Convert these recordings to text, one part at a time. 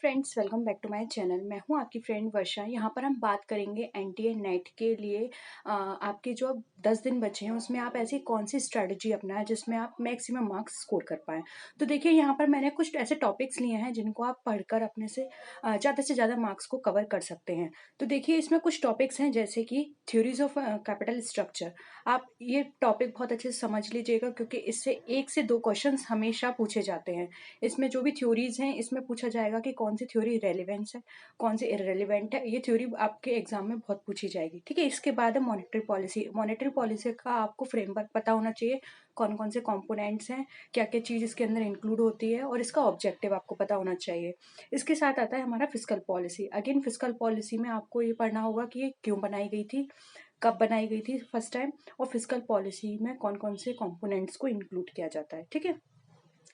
Friends, welcome back to my channel. मैं हूं आपकी फ्रेंड वर्षा। यहाँ पर हम बात करेंगे एनटीए नेट के लिए। आपके जो अब 10 दिन बचे हैं उसमें आप ऐसी कौन सी स्ट्रेटजी अपनाएं जिसमें आप मैक्सिमम मार्क्स स्कोर कर पाएं। तो देखिए, यहाँ पर मैंने कुछ ऐसे टॉपिक्स लिए हैं जिनको आप पढ़कर अपने ज़्यादा से ज़्यादा मार्क्स को कवर कर सकते हैं। तो देखिए, इसमें कुछ टॉपिक्स हैं जैसे कि थ्योरीज ऑफ कैपिटल स्ट्रक्चर। आप ये टॉपिक बहुत अच्छे से समझ लीजिएगा क्योंकि इससे 1 से 2 क्वेश्चंस हमेशा पूछे जाते हैं। इसमें जो भी थ्योरीज हैं इसमें पूछा जाएगा कि कौन सी थ्योरी रेलिवेंस है, कौन सी इररेलिवेंट है। ये थ्योरी आपके एग्जाम में बहुत पूछी जाएगी, ठीक है। इसके बाद है मॉनेटरी पॉलिसी। मॉनेटरी पॉलिसी का आपको फ्रेमवर्क पता होना चाहिए, कौन कौन से कंपोनेंट्स हैं, क्या क्या चीज़ इसके अंदर इंक्लूड होती है और इसका ऑब्जेक्टिव आपको पता होना चाहिए। इसके साथ आता है हमारा fiscal policy. Again fiscal policy में आपको ये पढ़ना होगा कि ये क्यों बनाई गई थी, कब बनाई गई थी फर्स्ट टाइम, और फिस्कल पॉलिसी में कौन कौन से कंपोनेंट्स को इंक्लूड किया जाता है, ठीक है।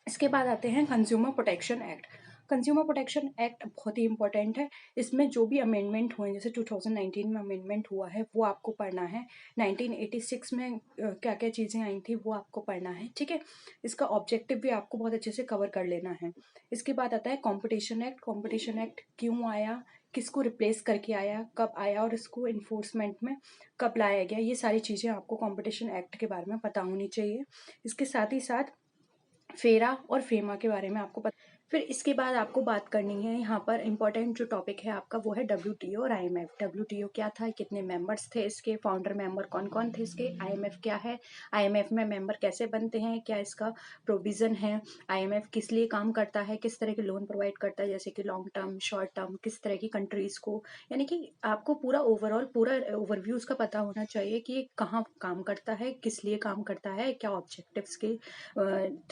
इसके बाद आते हैं consumer protection act. Consumer protection act बहुत ही इंपॉर्टेंट है। इसमें जो भी अमेंडमेंट हुए, जैसे 2019 में अमेंडमेंट हुआ है वो आपको पढ़ना है। 1986 में क्या क्या चीज़ें आई थी वो आपको पढ़ना है, ठीक है। इसका ऑब्जेक्टिव भी आपको बहुत अच्छे से कवर कर लेना है। इसके बाद आता है कॉम्पिटिशन एक्ट। कॉम्पिटिशन एक्ट क्यों आया, किसको रिप्लेस करके आया, कब आया और इसको इन्फोर्समेंट में कब लाया गया, ये सारी चीज़ें आपको कॉम्पिटिशन एक्ट के बारे में पता होनी चाहिए। इसके साथ ही साथ फेरा और फेमा के बारे में आपको पता। फिर इसके बाद आपको बात करनी है, यहाँ पर इम्पोर्टेंट जो टॉपिक है आपका वो है डब्ल्यूटीओ और आईएमएफ। डब्ल्यूटीओ क्या था, कितने मेंबर्स थे इसके, फाउंडर मेंबर कौन कौन थे इसके, आईएमएफ क्या है, आईएमएफ में मेंबर कैसे बनते हैं, क्या इसका प्रोविज़न है, आईएमएफ किस लिए काम करता है, किस तरह के लोन प्रोवाइड करता है, जैसे कि लॉन्ग टर्म, शॉर्ट टर्म, किस तरह की कंट्रीज़ को, यानी कि आपको पूरा ओवरऑल पूरा ओवरव्यू उसका पता होना चाहिए कि ये कहाँ काम करता है, किस लिए काम करता है, क्या ऑब्जेक्टिव्स के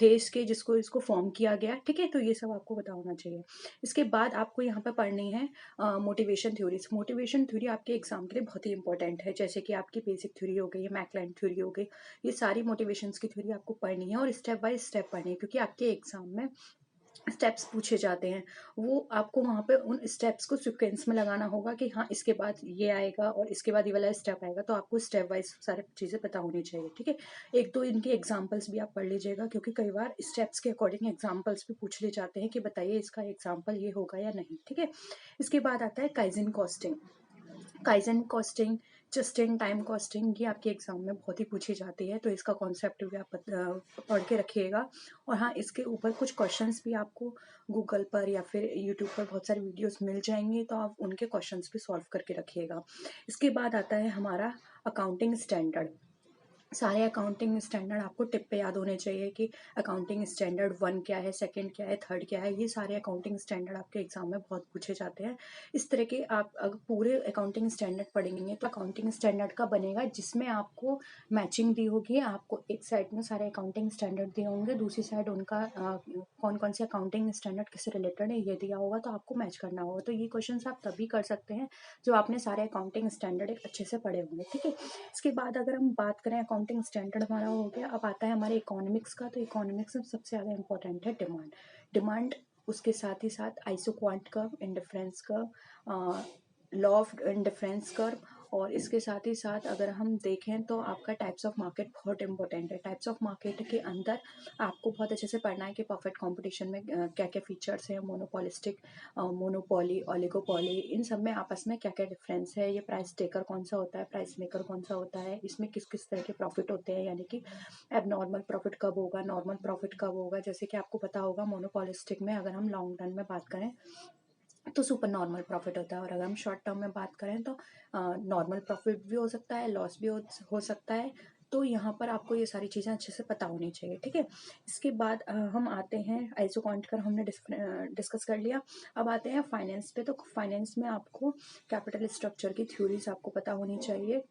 थे इसके, जिसको इसको फॉर्म किया गया, ठीक है। तो ये सब आपको पता होना चाहिए। इसके बाद आपको यहाँ पर पढ़नी है मोटिवेशन थ्योरीज। मोटिवेशन थ्योरी आपके एग्जाम के लिए बहुत ही इंपॉर्टेंट है, जैसे कि आपकी बेसिक थ्योरी हो गई, मैकलैंड थ्योरी हो गई। ये सारी मोटिवेशंस की थ्योरी आपको पढ़नी है और स्टेप बाय स्टेप पढ़नी है, क्योंकि आपके एग्जाम में स्टेप्स पूछे जाते हैं। वो आपको वहाँ पे उन स्टेप्स को सीक्वेंस में लगाना होगा कि हाँ, इसके बाद ये आएगा और इसके बाद ये वाला स्टेप आएगा। तो आपको स्टेप वाइज सारी चीज़ें पता होनी चाहिए, ठीक है। एक दो इनके एग्जांपल्स भी आप पढ़ लीजिएगा, क्योंकि कई बार स्टेप्स के अकॉर्डिंग एग्जांपल्स भी पूछ ले जाते हैं कि बताइए इसका एग्जाम्पल ये होगा या नहीं, ठीक है। इसके बाद आता है kaizen costing. Kaizen costing, just in time costing, ये आपके एग्जाम में बहुत ही पूछी जाती है। तो इसका कॉन्सेप्ट भी आप पढ़ के रखिएगा। और हाँ, इसके ऊपर कुछ क्वेश्चंस भी आपको गूगल पर या फिर यूट्यूब पर बहुत सारी वीडियोस मिल जाएंगी, तो आप उनके क्वेश्चंस भी सॉल्व करके रखिएगा। इसके बाद आता है हमारा अकाउंटिंग स्टैंडर्ड। सारे अकाउंटिंग स्टैंडर्ड आपको टिप पे याद होने चाहिए कि अकाउंटिंग स्टैंडर्ड 1 क्या है, सेकंड क्या है, थर्ड क्या है। ये सारे अकाउंटिंग स्टैंडर्ड आपके एग्जाम में बहुत पूछे जाते हैं। इस तरह के आप अगर पूरे अकाउंटिंग स्टैंडर्ड पढ़ेंगे तो अकाउंटिंग स्टैंडर्ड का बनेगा, जिसमें आपको मैचिंग दी होगी। आपको एक साइड में सारे अकाउंटिंग स्टैंडर्ड दिए होंगे, दूसरी साइड उनका कौन कौन से अकाउंटिंग स्टैंडर्ड किससे रिलेटेड है ये दिया होगा, तो आपको मैच करना होगा। तो ये क्वेश्चन आप तभी कर सकते हैं जो आपने सारे अकाउंटिंग स्टैंडर्ड एक अच्छे से पढ़े होंगे, ठीक है। इसके बाद अगर हम बात करें, अकाउंटिंग स्टैंडर्ड हमारा हो गया, अब आता है हमारे इकोनॉमिक्स का। तो इकोनॉमिक्स में सबसे ज़्यादा इंपॉर्टेंट है डिमांड। डिमांड, उसके साथ ही साथ iso quant curve, indifference curve, law of indifference curve. और इसके साथ ही साथ अगर हम देखें तो आपका टाइप्स ऑफ मार्केट बहुत इंपॉर्टेंट है। टाइप्स ऑफ मार्केट के अंदर आपको बहुत अच्छे से पढ़ना है कि परफेक्ट कंपटीशन में क्या क्या फीचर्स हैं, मोनोपोलिस्टिक, मोनोपोली, ओलिगोपोली, इन सब में आपस में क्या क्या डिफरेंस है, ये प्राइस टेकर कौन सा होता है, प्राइस मेकर कौन सा होता है, इसमें किस किस तरह के प्रॉफिट होते हैं, यानी कि अब नॉर्मल प्रॉफिट कब होगा, नॉर्मल प्रॉफिट कब होगा। जैसे कि आपको पता होगा मोनोपोलिस्टिक में अगर हम लॉन्ग रन में बात करें तो सुपर नॉर्मल प्रॉफिट होता है, और अगर हम शॉर्ट टर्म में बात करें तो नॉर्मल प्रॉफिट भी हो सकता है, लॉस भी हो सकता है। तो यहाँ पर आपको ये सारी चीज़ें अच्छे से पता होनी चाहिए, ठीक है। इसके बाद हम आते हैं आइसो क्वांटिकर, हमने डिस्कस कर लिया। अब आते हैं फाइनेंस पे। तो फाइनेंस में आपको कैपिटल स्ट्रक्चर की थ्योरीज आपको पता होनी चाहिए।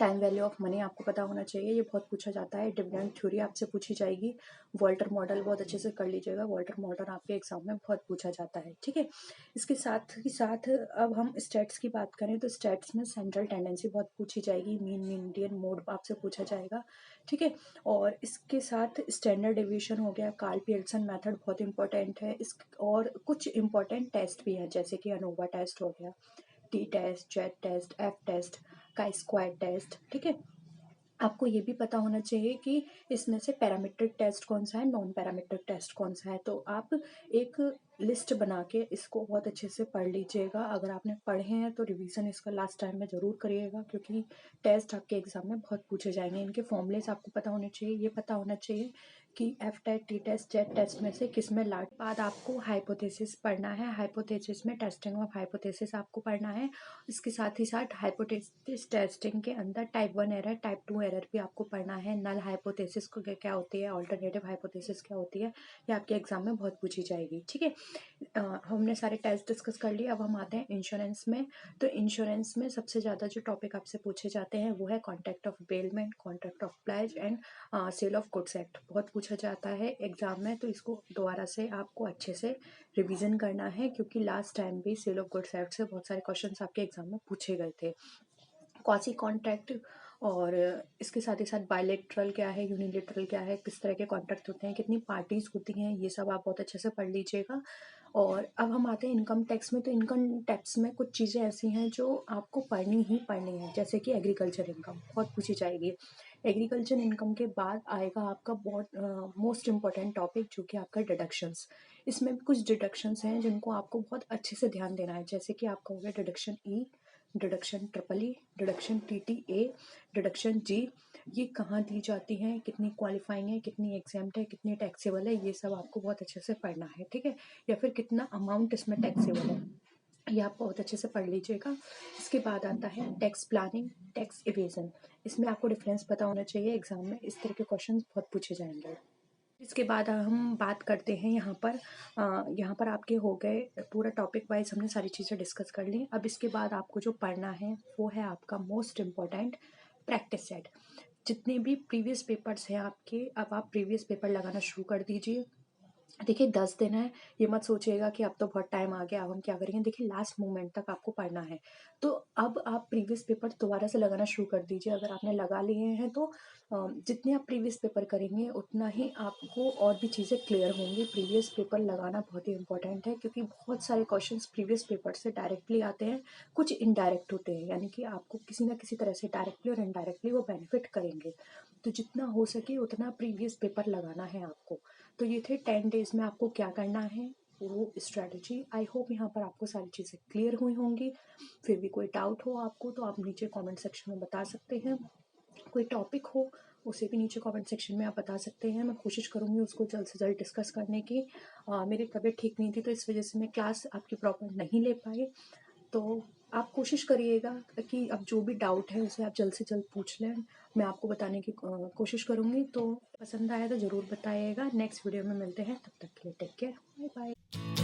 टाइम वैल्यू ऑफ मनी आपको पता होना चाहिए, ये बहुत पूछा जाता है। डिविडेंड थ्योरी आपसे पूछी जाएगी। वॉल्टर मॉडल बहुत अच्छे से कर लीजिएगा, वॉल्टर मॉडल आपके एग्जाम में बहुत पूछा जाता है, ठीक है। इसके साथ ही साथ अब हम स्टेट्स की बात करें तो स्टेट्स में सेंट्रल टेंडेंसी बहुत पूछी जाएगी, मीन मीडियन मोड आपसे पूछा जाएगा, ठीक है। और इसके साथ स्टैंडर्ड डेविएशन हो गया, कार्ल पियर्सन मेथड बहुत इंपॉर्टेंट है। इस और कुछ इंपॉर्टेंट टेस्ट भी हैं, जैसे कि अनोवा टेस्ट हो गया, T test, Z test, F test, chi square test, ठीक है। आपको ये भी पता होना चाहिए कि इसमें से पैरामीट्रिक टेस्ट कौन सा है, नॉन पैरामीट्रिक टेस्ट कौन सा है। तो आप एक लिस्ट बना के इसको बहुत अच्छे से पढ़ लीजिएगा। अगर आपने पढ़े हैं तो रिवीजन इसका लास्ट टाइम में ज़रूर करिएगा, क्योंकि टेस्ट आपके एग्जाम में बहुत पूछे जाएंगे। इनके फॉर्मूलेस आपको पता होने चाहिए। ये पता होना चाहिए कि एफ टेट, टी टेस्ट, जेट टेस्ट में से किस में लाट। बाद आपको हाइपोथेसिस पढ़ना है। हाइपोथेसिस में टेस्टिंग ऑफ हाइपोथेसिस आपको पढ़ना है। इसके साथ ही साथ हाइपोथेसिस टेस्टिंग के अंदर टाइप 1 एरर, टाइप 2 एरर भी आपको पढ़ना है। नल हाइपोथेसिस को क्या होती है, ऑल्टरनेटिव हाइपोथेसिस क्या होती है, ये आपके एग्जाम में बहुत पूछी जाएगी। ठीक है, हमने सारे टेस्ट डिस्कस कर लिए। अब हम आते हैं इंश्योरेंस में। तो इंश्योरेंस में सबसे ज़्यादा जो टॉपिक आपसे पूछे जाते हैं वो है contract of bailment, contract of pledge and sale of goods act. बहुत पूछा जाता है एग्जाम में, तो इसको दोबारा से आपको अच्छे से रिवीजन करना है, क्योंकि लास्ट टाइम भी सेल ऑफ गुड्स एक्ट से बहुत सारे क्वेश्चंस आपके एग्जाम में पूछे गए थे। क्वासी कॉन्ट्रैक्ट और इसके साथ ही साथ बायलैटरल क्या है, यूनिलैटरल क्या है, किस तरह के कॉन्ट्रैक्ट होते हैं, कितनी पार्टीज होती हैं, ये सब आप बहुत अच्छे से पढ़ लीजिएगा। और अब हम आते हैं इनकम टैक्स में। तो इनकम टैक्स में कुछ चीज़ें ऐसी हैं जो आपको पढ़नी ही पढ़नी है, जैसे कि एग्रीकल्चर इनकम बहुत पूछी जाएगी। एग्रीकल्चर इनकम के बाद आएगा आपका बहुत मोस्ट इम्पॉर्टेंट टॉपिक, जो कि आपका डिडक्शंस। इसमें भी कुछ डिडक्शंस हैं जिनको आपको बहुत अच्छे से ध्यान देना है, जैसे कि आपका हो गया deduction E, deduction triple E, deduction TTA, deduction G. ये कहाँ दी जाती हैं, कितनी क्वालिफाइंग है, कितनी एग्जाम्प्ट है, कितनी टैक्सेबल है, ये सब आपको बहुत अच्छे से पढ़ना है। ठीक है, या फिर कितना अमाउंट इसमें टैक्सेबल है, ये आप बहुत अच्छे से पढ़ लीजिएगा। इसके बाद आता है टैक्स प्लानिंग, टैक्स इवेजन। इसमें आपको डिफरेंस पता होना चाहिए, एग्जाम में इस तरह के क्वेश्चन बहुत पूछे जाएंगे। इसके बाद हम बात करते हैं यहाँ पर आपके हो गए पूरा टॉपिक वाइज, हमने सारी चीज़ें डिस्कस कर ली। अब इसके बाद आपको जो पढ़ना है वो है आपका मोस्ट इम्पॉर्टेंट प्रैक्टिस सेट। जितने भी प्रीवियस पेपर्स हैं आपके, अब आप प्रीवियस पेपर लगाना शुरू कर दीजिए। देखिए 10 दिन है, ये मत सोचिएगा कि अब तो बहुत टाइम आ गया, अब हम क्या करेंगे। देखिए लास्ट मोमेंट तक आपको पढ़ना है, तो अब आप प्रीवियस पेपर दोबारा से लगाना शुरू कर दीजिए। अगर आपने लगा लिए हैं तो जितने आप प्रीवियस पेपर करेंगे उतना ही आपको और भी चीज़ें क्लियर होंगी। प्रीवियस पेपर लगाना बहुत ही इंपॉर्टेंट है, क्योंकि बहुत सारे क्वेश्चंस प्रीवियस पेपर से डायरेक्टली आते हैं, कुछ इनडायरेक्ट होते हैं, यानी कि आपको किसी ना किसी तरह से डायरेक्टली और इनडायरेक्टली वो बेनिफिट करेंगे। तो जितना हो सके उतना प्रीवियस पेपर लगाना है आपको। तो ये थे 10 डेज में आपको क्या करना है, वो स्ट्रैटेजी। आई होप यहाँ पर आपको सारी चीज़ें क्लियर हुई होंगी। फिर भी कोई डाउट हो आपको तो आप नीचे कमेंट सेक्शन में बता सकते हैं। कोई टॉपिक हो उसे भी नीचे कमेंट सेक्शन में आप बता सकते हैं। मैं कोशिश करूँगी उसको जल्द से जल्द डिस्कस करने की। मेरी तबीयत ठीक नहीं थी, तो इस वजह से मैं क्लास आपकी प्रॉपर नहीं ले पाई। तो आप कोशिश करिएगा कि अब जो भी डाउट है उसे आप जल्द से जल्द पूछ लें। मैं आपको बताने की कोशिश करूँगी। तो पसंद आया तो ज़रूर बताइएगा। नेक्स्ट वीडियो में मिलते हैं, तब तक के लिए टेक केयर, बाय बाय।